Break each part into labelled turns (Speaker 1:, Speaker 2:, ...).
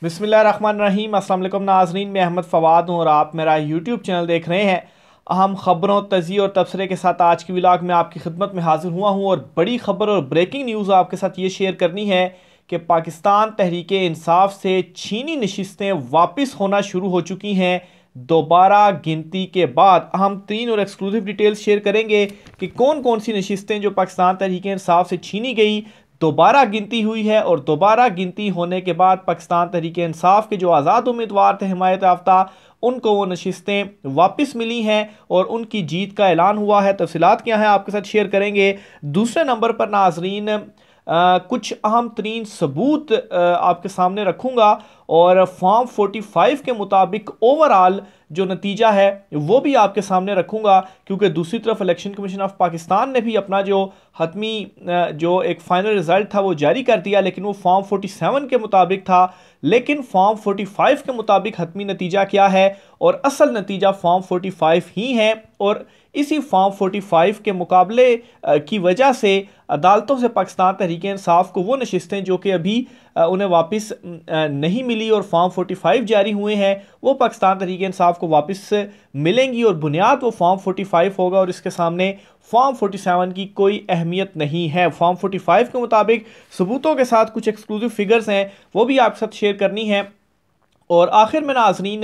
Speaker 1: बिस्मिल्लाहिर्रहमानिर्रहीम। अस्सलाम वालेकुम नाज़रीन, मैं अहमद फ़वाद हूँ और आप मेरा यूट्यूब चैनल देख रहे हैं। अहम ख़बरों, तज़िये और तबसरे के साथ आज की व्लॉग में आपकी खिदमत में हाजिर हुआ हूँ और बड़ी ख़बर और ब्रेकिंग न्यूज़ आपके साथ ये शेयर करनी है कि पाकिस्तान तहरीक इंसाफ से चीनी नशिस्तें वापस होना शुरू हो चुकी हैं। दोबारा गिनती के बाद अहम तीन और एक्सक्लूसिव डिटेल्स शेयर करेंगे कि कौन कौन सी नशिस्तें जो पाकिस्तान तहरीक इंसाफ से छीनी गई दोबारा गिनती हुई है और दोबारा गिनती होने के बाद पाकिस्तान तहरीक इंसाफ के जो आज़ाद उम्मीदवार थे हिमायत याफ्ता, उनको वो नशिस्तें वापस मिली हैं और उनकी जीत का ऐलान हुआ है। तफसीलात क्या हैं आपके साथ शेयर करेंगे। दूसरे नंबर पर नाजरीन कुछ अहम तरीन सबूत आपके सामने रखूंगा और फॉर्म 45 के मुताबिक ओवरऑल जो नतीजा है वो भी आपके सामने रखूंगा, क्योंकि दूसरी तरफ इलेक्शन कमीशन ऑफ पाकिस्तान ने भी अपना जो हतमी जो एक फाइनल रिजल्ट था वो जारी कर दिया, लेकिन वो फॉर्म 47 के मुताबिक था। लेकिन फॉर्म 45 के मुताबिक हतमी नतीजा क्या है और असल नतीजा फॉर्म 45 ही है। और इसी फॉर्म 45 के मुकाबले की वजह से अदालतों से पाकिस्तान तहरीक इंसाफ को वो नशिस्तें जो कि अभी उन्हें वापस नहीं मिली और फॉर्म 45 जारी हुए हैं वो पाकिस्तान तहरीक इंसाफ को वापस मिलेंगी और बुनियाद वो फॉर्म 45 होगा और इसके सामने फॉर्म 47 की कोई अहमियत नहीं है। फॉर्म 45 के मुताबिक सबूतों के साथ कुछ एक्सक्लूसिव फिगर्स हैं वो भी आपके साथ शेयर करनी है। और आखिर में नाजरीन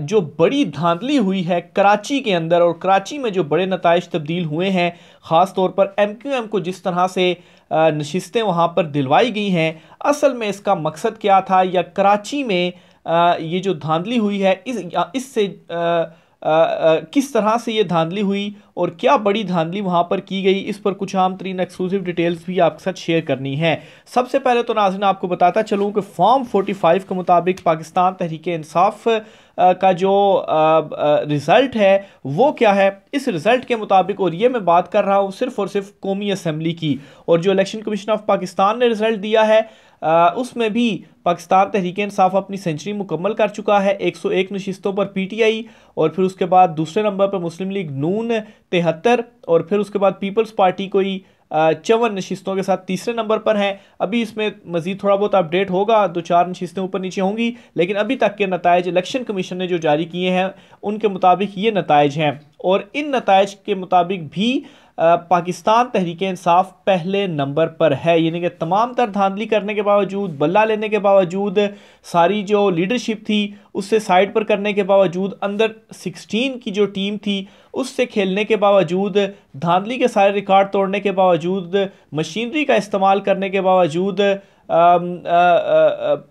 Speaker 1: जो बड़ी धांधली हुई है कराची के अंदर और कराची में जो बड़े नताइज तब्दील हुए हैं, ख़ास तौर पर MQM को जिस तरह से नशिस्तें वहाँ पर दिलवाई गई हैं, असल में इसका मकसद क्या था या कराची में ये जो धांधली हुई है इससे किस तरह से ये धांधली हुई और क्या बड़ी धांधली वहाँ पर की गई, इस पर कुछ आम तरीन एक्सक्लूसिव डिटेल्स भी आपके साथ शेयर करनी है। सबसे पहले तो नाज़रीन आपको बताता चलूँ कि फॉर्म 45 के मुताबिक पाकिस्तान तहरीक इंसाफ का जो रिज़ल्ट है वो क्या है। इस रिज़ल्ट के मुताबिक, और ये मैं बात कर रहा हूँ सिर्फ और सिर्फ कौमी असम्बली की, और जो इलेक्शन कमीशन ऑफ पाकिस्तान ने रिज़ल्ट दिया है उसमें भी पाकिस्तान तहरीक इंसाफ अपनी सेंचुरी मुकम्मल कर चुका है 101 नशिस्तों पर PTI, और फिर उसके बाद दूसरे नंबर पर मुस्लिम लीग नून 73, और फिर उसके बाद पीपल्स पार्टी कोई 54 नशिस्तों के साथ तीसरे नंबर पर हैं। अभी इसमें मजीद थोड़ा बहुत अपडेट होगा, 2-4 नशिस्तें ऊपर नीचे होंगी, लेकिन अभी तक के नताइज इलेक्शन कमीशन ने जो जारी किए हैं उनके मुताबिक ये नताइज हैं। और इन नताइज के मुताबिक भी पाकिस्तान तहरीक इंसाफ पहले नंबर पर है, यानी कि तमाम तर धांधली करने के बावजूद, बल्ला लेने के बावजूद, सारी जो लीडरशिप थी उससे साइड पर करने के बावजूद, अंदर 16 की जो टीम थी उससे खेलने के बावजूद, धांधली के सारे रिकॉर्ड तोड़ने के बावजूद, मशीनरी का इस्तेमाल करने के बावजूद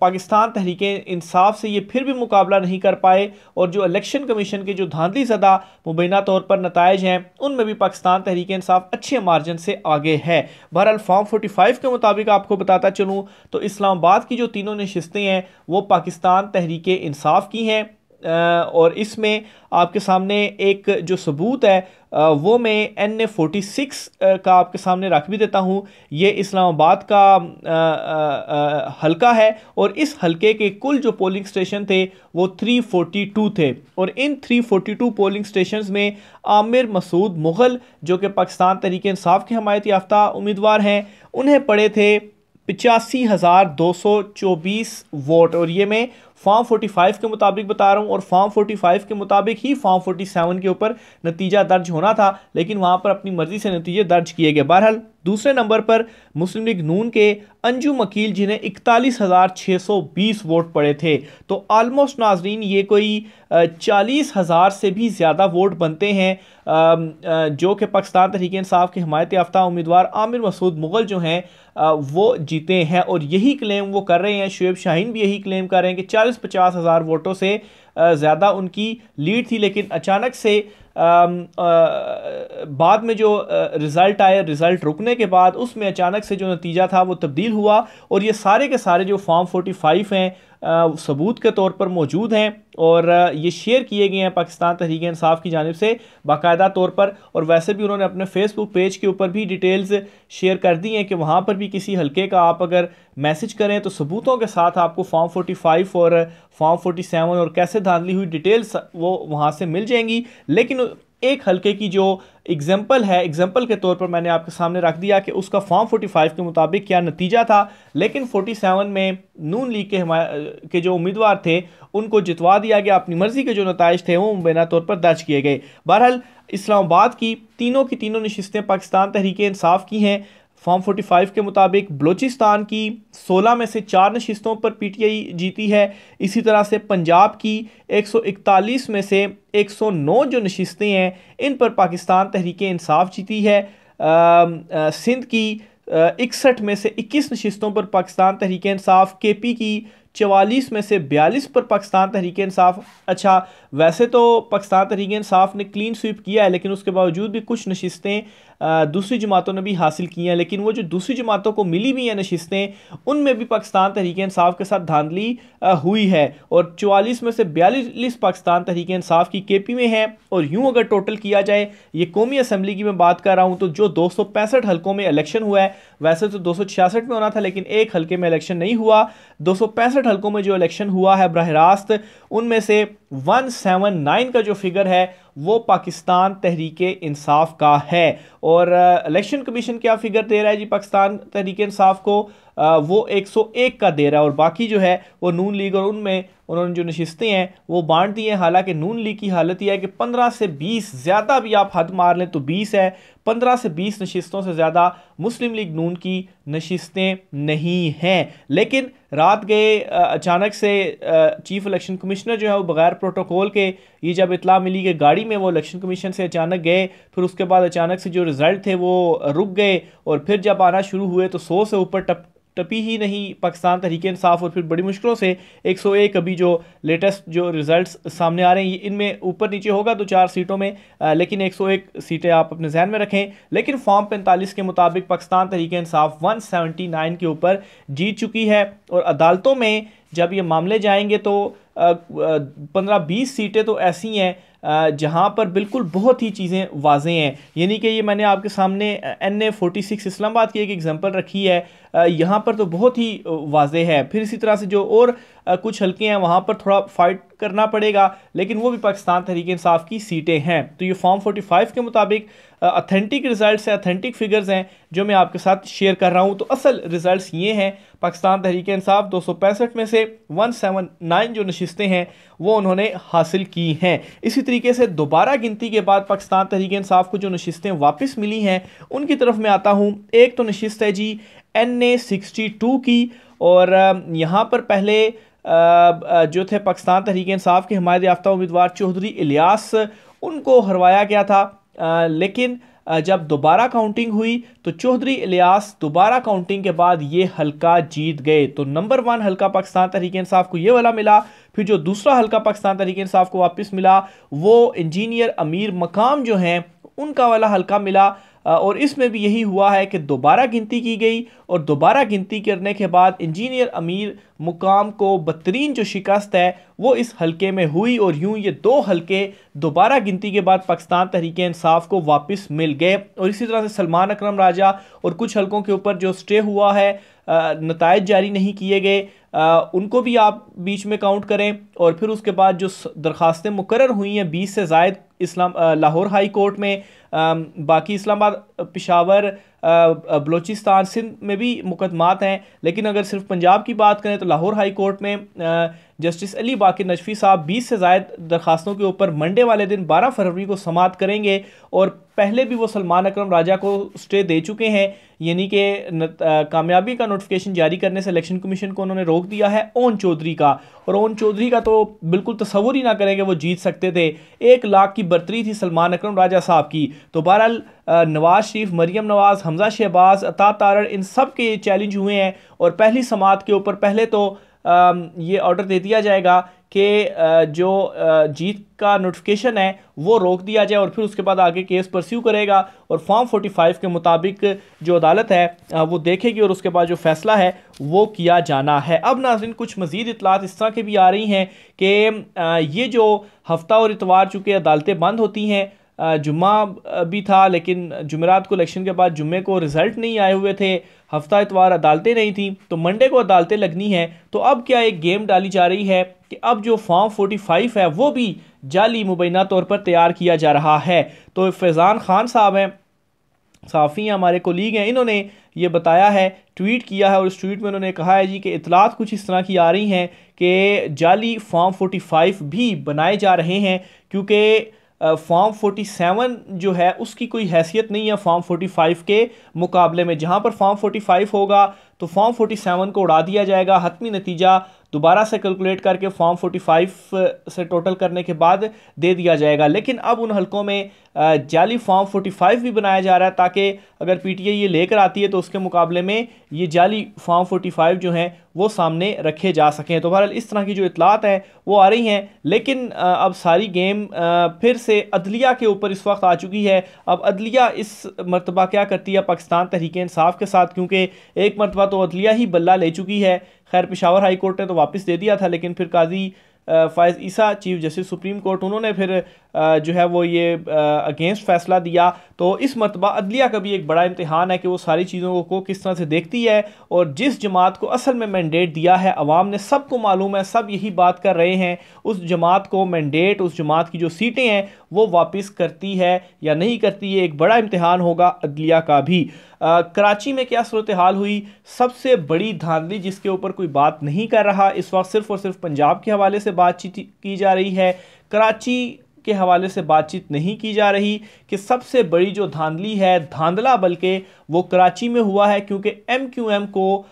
Speaker 1: पाकिस्तान तहरीक इंसाफ से ये फिर भी मुकाबला नहीं कर पाए। और जो इलेक्शन कमीशन के जो धांधली ज़दा मुबैना तौर पर नताइज हैं उनमें भी पाकिस्तान तहरीक इंसाफ अच्छे मार्जिन से आगे है। बहरहाल फॉर्म 45 के मुताबिक आपको बताता चलूँ तो इस्लामाबाद की जो तीनों नशिस्तें हैं वो पाकिस्तान तहरीक इंसाफ की हैं। और इसमें आपके सामने एक जो सबूत है वो मैं NA 46 का आपके सामने रख भी देता हूँ। ये इस्लामाबाद का हलका है और इस हलके के कुल जो पोलिंग स्टेशन थे वो 342 थे, और इन 342 पोलिंग स्टेशंस में आमिर मसूद मुगल जो कि पाकिस्तान तहरीक इंसाफ के हमायत याफ्ता उम्मीदवार हैं उन्हें पड़े थे 85,224 वोट। और ये मैं फॉर्म 45 के मुताबिक बता रहा हूँ और फॉर्म 45 के मुताबिक ही फॉर्म 47 के ऊपर नतीजा दर्ज होना था, लेकिन वहाँ पर अपनी मर्जी से नतीजे दर्ज किए गए। बहरहाल दूसरे नंबर पर मुस्लिम लीग नून के अंजुम अकील जिन्हें 41,620 वोट पड़े थे। तो आलमोस्ट नाजरीन ये कोई 40,000 से भी ज़्यादा वोट बनते हैं जो कि पाकिस्तान तहरीक इंसाफ के हमायत याफ्ता उम्मीदवार आमिर मसूद मुगल जो हैं वो जीते हैं। और यही क्लेम वो कर रहे हैं, शुएब शाहीन भी यही क्लेम कर रहे हैं कि 40-50 हज़ार वोटों से ज़्यादा उनकी लीड थी। लेकिन अचानक से बाद में जो रिज़ल्ट आया, रिज़ल्ट रुकने के बाद उसमें अचानक से जो नतीजा था वो तब्दील हुआ और ये सारे के सारे जो फॉर्म 45 हैं सबूत के तौर पर मौजूद हैं और ये शेयर किए गए हैं पाकिस्तान तहरीक इंसाफ की जानिब से बाकायदा तौर पर। और वैसे भी उन्होंने अपने फेसबुक पेज के ऊपर भी डिटेल्स शेयर कर दी हैं कि वहाँ पर भी किसी हलके का आप अगर मैसेज करें तो सबूतों के साथ आपको फॉर्म 45 और फॉर्म 47 और कैसे धांधली हुई डिटेल्स वो वहाँ से मिल जाएंगी। लेकिन एक हलके की जो एग्जाम्पल है, एग्जाम्पल के तौर पर मैंने आपके सामने रख दिया कि उसका फॉर्म 45 के मुताबिक क्या नतीजा था, लेकिन 47 में नून लीग के जो उम्मीदवार थे उनको जितवा दिया गया, अपनी मर्जी के जो नताइज थे वो मुबैना तौर पर दर्ज किए गए। बहरहाल इस्लामाबाद की तीनों नशिस्तें पाकिस्तान तहरीक इंसाफ की हैं। फॉर्म 45 के मुताबिक बलूचिस्तान की 16 में से 4 नशिस्तों पर पीटीआई जीती है। इसी तरह से पंजाब की 141 में से 109 जो नशिस्तें हैं इन पर पाकिस्तान तहरीक इंसाफ जीती है। सिंध की 61 में से 21 नशिस्तों पर पाकिस्तान तहरीक इंसाफ, केपी की 44 में से 42 पर पाकिस्तान तहरीक इंसाफ। अच्छा, वैसे तो पाकिस्तान तहरीक इंसाफ ने क्लीन स्वीप किया है, लेकिन उसके बावजूद भी कुछ नशिस्तें दूसरी जमातों ने भी हासिल की हैं, लेकिन वो जो दूसरी जमातों को मिली भी हैं नशिस्तें, उनमें भी पाकिस्तान तहरीक इंसाफ के साथ धांधली हुई है। और 44 में से 42 पाकिस्तान तहरीक इंसाफ की केपी में है। और यूं अगर टोटल किया जाए, ये कौमी असम्बली की मैं बात कर रहा हूं, तो जो 265 हलकों में इलेक्शन हुआ है, वैसे तो 266 में होना था लेकिन एक हलके में इलेक्शन नहीं हुआ, 265 हलकों में जो इलेक्शन हुआ है बराह रास्त, उनमें से 179 का जो फिगर है वो पाकिस्तान तहरीक इंसाफ का है। और इलेक्शन कमीशन क्या फिगर दे रहा है जी पाकिस्तान तहरीक इंसाफ को, वो 101 का दे रहा है। और बाकी जो है वो नून लीग, और उनमें उन्होंने जो नशिस्तें हैं वो बांट दी हैं। हालांकि नून लीग की हालत यह है कि 15 से 20, ज़्यादा भी आप हद मार लें तो 20 है, 15 से 20 नशिस्तों से ज़्यादा मुस्लिम लीग नून की नशिस्तें नहीं हैं। लेकिन रात गए अचानक से चीफ इलेक्शन कमिश्नर जो है वो बगैर प्रोटोकॉल के, ये जब इतला मिली कि गाड़ी में वो इलेक्शन कमीशन से अचानक गए, फिर उसके बाद अचानक से जो रिज़ल्ट थे वो रुक गए, और फिर जब आना शुरू हुए तो 100 से ऊपर टपी ही नहीं पाकिस्तान तहरीक इंसाफ। और फिर बड़ी मुश्किलों से 101 अभी जो लेटेस्ट जो रिजल्ट्स सामने आ रहे हैं, इनमें ऊपर नीचे होगा 2-4 सीटों में, लेकिन 101 सीटें आप अपने जहन में रखें। लेकिन फॉर्म 45 के मुताबिक पाकिस्तान तहरीक इंसाफ 179 के ऊपर जीत चुकी है। और अदालतों में जब ये मामले जाएंगे तो 15-20 सीटें तो ऐसी हैं जहां पर बिल्कुल बहुत ही चीज़ें वाज़ेह हैं। यानी कि ये मैंने आपके सामने NA 46 इस्लामाबाद की एक एग्जांपल रखी है, यहाँ पर तो बहुत ही वाज़ेह है। फिर इसी तरह से जो और कुछ हल्के हैं वहाँ पर थोड़ा फाइट करना पड़ेगा, लेकिन वो भी पाकिस्तान तहरीक इंसाफ की सीटें हैं। तो ये फॉर्म 45 के मुताबिक अथेंटिक रिजल्ट्स हैं, अथेंटिक फिगर्स हैं जो मैं आपके साथ शेयर कर रहा हूँ। तो असल रिजल्ट्स ये हैं, पाकिस्तान तहरीक इंसाफ 265 में से 179 जो नशिस्तें हैं वो उन्होंने हासिल की हैं। इसी तरीके से दोबारा गिनती के बाद पाकिस्तान तहरीक इंसाफ को जो नशिस्तें वापस मिली हैं उनकी तरफ मैं आता हूँ। एक तो नशिस्त है जी NA 62 की, और यहाँ पर पहले जो थे पाकिस्तान तहरीक इंसाफ के हिमायत याफ्ता उम्मीदवार चौधरी इलियास, उनको हरवाया गया था। लेकिन जब दोबारा काउंटिंग हुई तो चौधरी इलियास दोबारा काउंटिंग के बाद ये हल्का जीत गए। तो नंबर 1 हल्का पाकिस्तान तहरीक इंसाफ को ये वाला मिला। फिर जो दूसरा हल्का पाकिस्तान तहरीक इंसाफ को वापस मिला वो इंजीनियर अमीर मकाम जो हैं उनका वाला हल्का मिला। और इसमें भी यही हुआ है कि दोबारा गिनती की गई, और दोबारा गिनती करने के बाद इंजीनियर अमीर मुकाम को बदतरीन जो शिकस्त है वो इस हलके में हुई। और यूं ये 2 हलके दोबारा गिनती के बाद पाकिस्तान तहरीक इंसाफ को वापस मिल गए। और इसी तरह से सलमान अकरम राजा और कुछ हलकों के ऊपर जो स्टे हुआ है, नताइज जारी नहीं किए गए, उनको भी आप बीच में काउंट करें। और फिर उसके बाद जो दरखास्तें मुकर्रर हुई हैं 20 से ज़ायद लाहौर हाई कोर्ट में, बाकी इस्लामाबाद, पेशावर, बलूचिस्तान, सिंध में भी मुकदमात हैं। लेकिन अगर सिर्फ पंजाब की बात करें तो लाहौर हाई कोर्ट में जस्टिस अली बाकिर नजफी साहब 20 से ज़ायद दरखास्तों के ऊपर मंडे वाले दिन 12 फरवरी को समाअत करेंगे। और पहले भी वो सलमान अकरम राजा को स्टे दे चुके हैं, यानी कि कामयाबी का नोटिफिकेशन जारी करने से इलेक्शन कमीशन को उन्होंने रोक दिया है ओन चौधरी का। और ओन चौधरी का तो बिल्कुल तसव्वुर ही ना करें कि वो जीत सकते थे, 1 लाख की बर्तरी थी सलमान अकरम राजा साहब की। तो बहरहाल नवाज शरीफ, मरियम नवाज, हमजा शहबाज, अता तारड़, इन सब के चैलेंज हुए हैं। और पहली समाअत के ऊपर पहले तो ये ऑर्डर दे दिया जाएगा कि जो जीत का नोटिफिकेशन है वो रोक दिया जाए, और फिर उसके बाद आगे केस परस्यू करेगा। और फॉर्म 45 के मुताबिक जो अदालत है वो देखेगी और उसके बाद जो फैसला है वो किया जाना है। अब नाज़रीन कुछ मज़ीद इतलात इस तरह की भी आ रही हैं कि ये जो हफ्ता और इतवार चूँकि अदालतें बंद होती हैं, जुम्मा भी था लेकिन जुमेरात को इलेक्शन के बाद जुम्मे को रिज़ल्ट नहीं आए हुए थे, हफ्ता इतवार अदालतें नहीं थी, तो मंडे को अदालतें लगनी हैं। तो अब क्या एक गेम डाली जा रही है कि अब जो फॉर्म 45 है वो भी जाली मुबैना तौर पर तैयार किया जा रहा है। तो फैज़ान खान साहब हैं, सहाफ़ी हैं, हमारे कोलीग हैं, इन्होंने ये बताया है, ट्वीट किया है और उस ट्वीट में उन्होंने कहा है जी कि इतलात कुछ इस तरह की आ रही हैं कि जाली फॉर्म 45 भी बनाए जा रहे हैं, क्योंकि फॉर्म 47 जो है उसकी कोई हैसियत नहीं है फॉर्म 45 के मुकाबले में। जहां पर फॉर्म 45 होगा तो फॉर्म 47 को उड़ा दिया जाएगा, हतमी नतीजा दोबारा से कैलकुलेट करके फॉर्म 45 से टोटल करने के बाद दे दिया जाएगा। लेकिन अब उन हलकों में जाली फॉर्म 45 भी बनाया जा रहा है, ताकि अगर पीटीआई ये लेकर आती है तो उसके मुकाबले में ये जाली फॉर्म 45 जो हैं वो सामने रखे जा सकें। तो बहरहाल इस तरह की जो इतलात हैं वो आ रही हैं, लेकिन अब सारी गेम फिर से अदलिया के ऊपर इस वक्त आ चुकी है। अब अदलिया इस मरतबा क्या करती है पाकिस्तान तहरीक इंसाफ के साथ, क्योंकि एक मरतबा तो अदलिया ही बल्ला ले चुकी है। खैर पेशावर हाई कोर्ट ने तो वापस दे दिया था, लेकिन फिर काजी फ़ाइज़ ईसा चीफ जस्टिस सुप्रीम कोर्ट, उन्होंने फिर जो है वो ये अगेंस्ट फैसला दिया। तो इस मरतबा अदलिया का भी एक बड़ा इम्तिहान है कि वो सारी चीज़ों को किस तरह से देखती है। और जिस जमात को असल में मैंडेट दिया है अवाम ने, सबको मालूम है, सब यही बात कर रहे हैं, उस जमात को मैंडेट, उस जमात की जो सीटें हैं वो वापस करती है या नहीं करती है, एक बड़ा इम्तिहान होगा अदलिया का भी। कराची में क्या सूरत हाल हुई, सबसे बड़ी धांधली जिसके ऊपर कोई बात नहीं कर रहा इस वक्त, सिर्फ और सिर्फ पंजाब के हवाले से बातचीत की जा रही है, कराची के हवाले से बातचीत नहीं की जा रही कि सबसे बड़ी जो धांधली है, धांधला बल्कि वो कराची में हुआ है। क्योंकि MQM को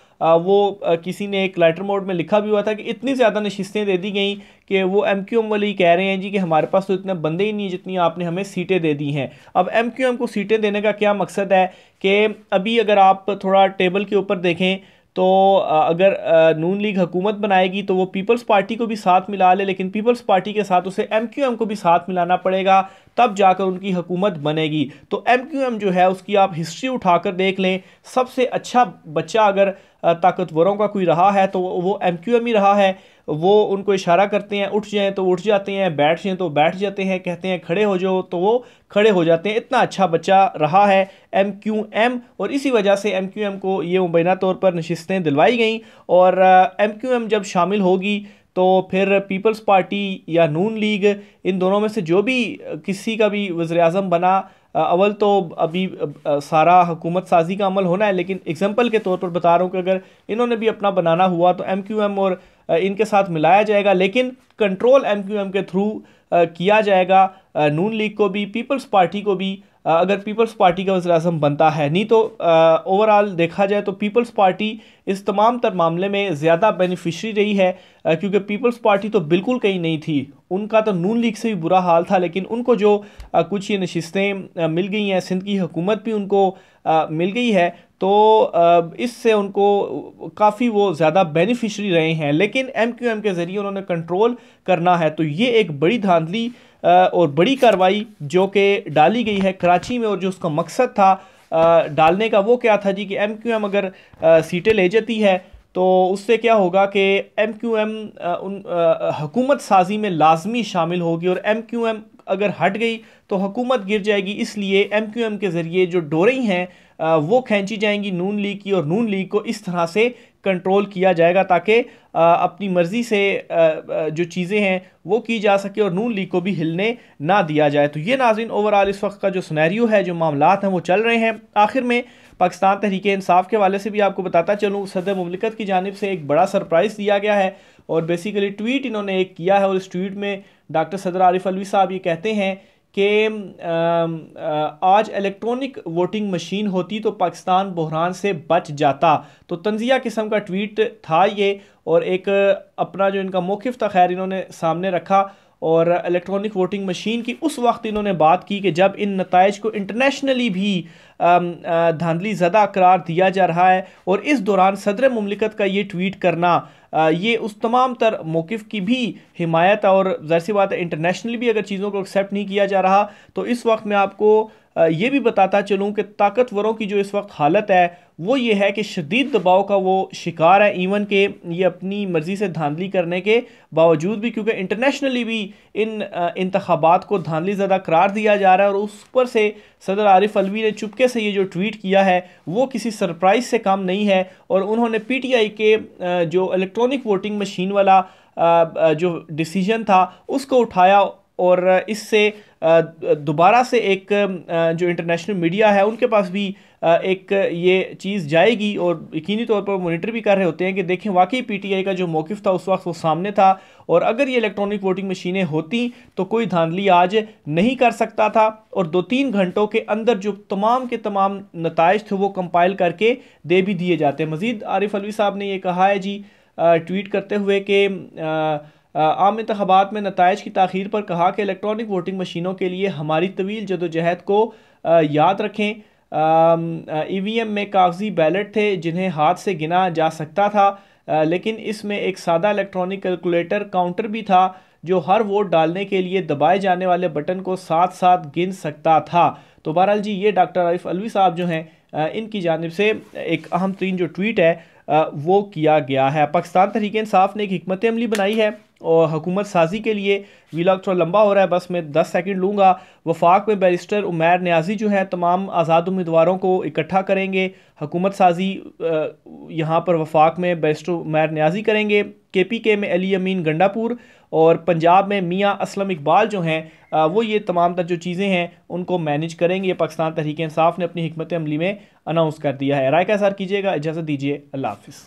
Speaker 1: किसी ने एक लेटर मोड में लिखा भी हुआ था कि इतनी ज़्यादा नशिस्तें दे दी गई कि वो MQM वाले ही कह रहे हैं जी कि हमारे पास तो इतने बंदे ही नहीं जितनी आपने हमें सीटें दे दी हैं। अब MQM को सीटें देने का क्या मकसद है कि अभी अगर आप थोड़ा टेबल के ऊपर देखें तो अगर नून लीग हुकूमत बनाएगी तो वो पीपल्स पार्टी को भी साथ मिला ले, लेकिन पीपल्स पार्टी के साथ उसे MQM को भी साथ मिलाना पड़ेगा, तब जाकर उनकी हुकूमत बनेगी। तो MQM जो है उसकी आप हिस्ट्री उठाकर देख लें, सबसे अच्छा बच्चा अगर ताकतवरों का कोई रहा है तो वो MQM ही रहा है। वो उनको इशारा करते हैं, उठ जाएं तो उठ जाते हैं, बैठ जाएं तो बैठ जाते हैं, कहते हैं खड़े हो जाओ तो वो खड़े हो जाते हैं। इतना अच्छा बच्चा रहा है MQM, और इसी वजह से MQM को ये मुबैना तौर पर नशिस्तें दिलवाई गई। और MQM जब शामिल होगी तो फिर पीपल्स पार्टी या नून लीग, इन दोनों में से जो भी किसी का भी वज़ीर-ए-आज़म बना, अव्वल तो अभी सारा हुकूमत साजी का अमल होना है, लेकिन एग्जांपल के तौर पर बता रहा हूँ कि अगर इन्होंने भी अपना बनाना हुआ तो MQM और इनके साथ मिलाया जाएगा, लेकिन कंट्रोल MQM के थ्रू किया जाएगा, नून लीग को भी, पीपल्स पार्टी को भी, अगर पीपल्स पार्टी का वज़ीर-ए-आज़म बनता है। नहीं तो ओवरऑल देखा जाए तो पीपल्स पार्टी इस तमाम तर मामले में ज़्यादा बेनिफिशरी रही है, क्योंकि पीपल्स पार्टी तो बिल्कुल कहीं नहीं थी, उनका तो नून लीग से भी बुरा हाल था, लेकिन उनको जो कुछ ये नशिस्तें मिल गई हैं, सिंध की हुकूमत भी उनको मिल गई है, तो इससे उनको काफ़ी वो ज़्यादा बेनिफिशरी रहे हैं। लेकिन MQM के ज़रिए उन्होंने कंट्रोल करना है, तो ये एक बड़ी धांधली और बड़ी कार्रवाई जो कि डाली गई है कराची में, और जो उसका मकसद था डालने का वो क्या था जी कि MQM अगर सीटें ले जाती है तो उससे क्या होगा कि MQM हुकूमत साजी में लाजमी शामिल होगी, और MQM अगर हट गई तो हुकूमत गिर जाएगी। इसलिए MQM के ज़रिए जो डोरें हैं वो खींची जाएंगी नून लीग की, और नून लीग को इस तरह से कंट्रोल किया जाएगा ताकि अपनी मर्ज़ी से जो चीज़ें हैं वो की जा सके और नून लीग को भी हिलने ना दिया जाए। तो ये नाज़रीन ओवरऑल इस वक्त का जो सिनेरियो है, जो मामलात हैं वो चल रहे हैं। आखिर में पाकिस्तान तहरीक इंसाफ के हवाले से भी आपको बताता चलूँ, सदर मुमलिकत की जानिब से एक बड़ा सरप्राइज़ दिया गया है, और बेसिकली ट्वीट इन्होंने एक किया है, और इस ट्वीट में डॉक्टर सदर आरिफ अलवी साहब ये कहते हैं कि आज इलेक्ट्रॉनिक वोटिंग मशीन होती तो पाकिस्तान बहरान से बच जाता। तो तंजिया किस्म का ट्वीट था ये, और एक अपना जो इनका मौक़िफ़ था खैर इन्होंने सामने रखा, और इलेक्ट्रॉनिक वोटिंग मशीन की उस वक्त इन्होंने बात की कि जब इन नताइज को इंटरनेशनली भी धांधली ज़दा करार दिया जा रहा है, और इस दौरान सदर मुमलिकत का ये ट्वीट करना ये उस तमाम तर मौक़िफ़ की भी हिमायत, और ज़ाहिर सी बात है इंटरनेशनली भी अगर चीज़ों को एक्सेप्ट नहीं किया जा रहा, तो इस वक्त मैं आपको ये भी बताता चलूँ कि ताकतवरों की जो इस वक्त हालत है वो ये है कि शदीद दबाव का वो शिकार है, इवन के ये अपनी मर्ज़ी से धांधली करने के बावजूद भी, क्योंकि इंटरनेशनली भी इन इंतखाबात को धांधली ज़्यादा करार दिया जा रहा है। और उस पर से सदर आरिफ अलवी ने चुपके से ये जो ट्वीट किया है वो किसी सरप्राइज़ से कम नहीं है, और उन्होंने PTI के जो इलेक्ट्रॉनिक वोटिंग मशीन वाला जो डिसीजन था उसको उठाया और इससे दोबारा से एक जो इंटरनेशनल मीडिया है उनके पास भी एक ये चीज़ जाएगी और यकीनी तौर पर मॉनिटर भी कर रहे होते हैं कि देखें वाकई पीटीआई का जो मौक़िफ़ था उस वक्त वो सामने था, और अगर ये इलेक्ट्रॉनिक वोटिंग मशीनें होती तो कोई धांधली आज नहीं कर सकता था, और 2-3 घंटों के अंदर जो तमाम के तमाम नताइज थे वो कंपाइल करके दे भी दिए जाते। मज़ीद आरिफ अलवी साहब ने ये कहा है जी ट्वीट करते हुए कि आम इंतखाबात में नताइज की ताख़ीर पर कहा कि इलेक्ट्रॉनिक वोटिंग मशीनों के लिए हमारी तवील जदोजहद को याद रखें। ईवीएम में कागजी बैलेट थे जिन्हें हाथ से गिना जा सकता था, लेकिन इसमें एक सादा इलेक्ट्रॉनिक कैलकुलेटर काउंटर भी था जो हर वोट डालने के लिए दबाए जाने वाले बटन को साथ साथ गिन सकता था। तो बहरहाल जी ये डॉक्टर आरिफ अलवी साहब जो हैं इनकी जानिब से एक अहम तरीन जो ट्वीट है वो किया गया है। पाकिस्तान तहरीक इंसाफ ने एक हिकमत अमली बनाई है और हुकूमत साजी के लिए वीलॉग थोड़ा लंबा हो रहा है, बस मैं 10 सेकंड लूँगा। वफाक में बैरिस्टर उमैर न्याजी जो है तमाम आज़ाद उम्मीदवारों को इकट्ठा करेंगे। हुकूमत साजी यहाँ पर वफाक में बैरिस्टर उमैर न्याजी करेंगे, KPK में अली अमीन गंडापुर, और पंजाब में मियाँ असलम इकबाल जो हैं वो ये तमाम जो चीज़ें हैं उनको मैनेज करेंगे। ये पाकिस्तान तहरीक इंसाफ ने अपनी हिकमत अमली में अनाउंस कर दिया है। राय का इज़हार कीजिएगा। इजाज़त दीजिए। अल्लाह हाफ़िज़।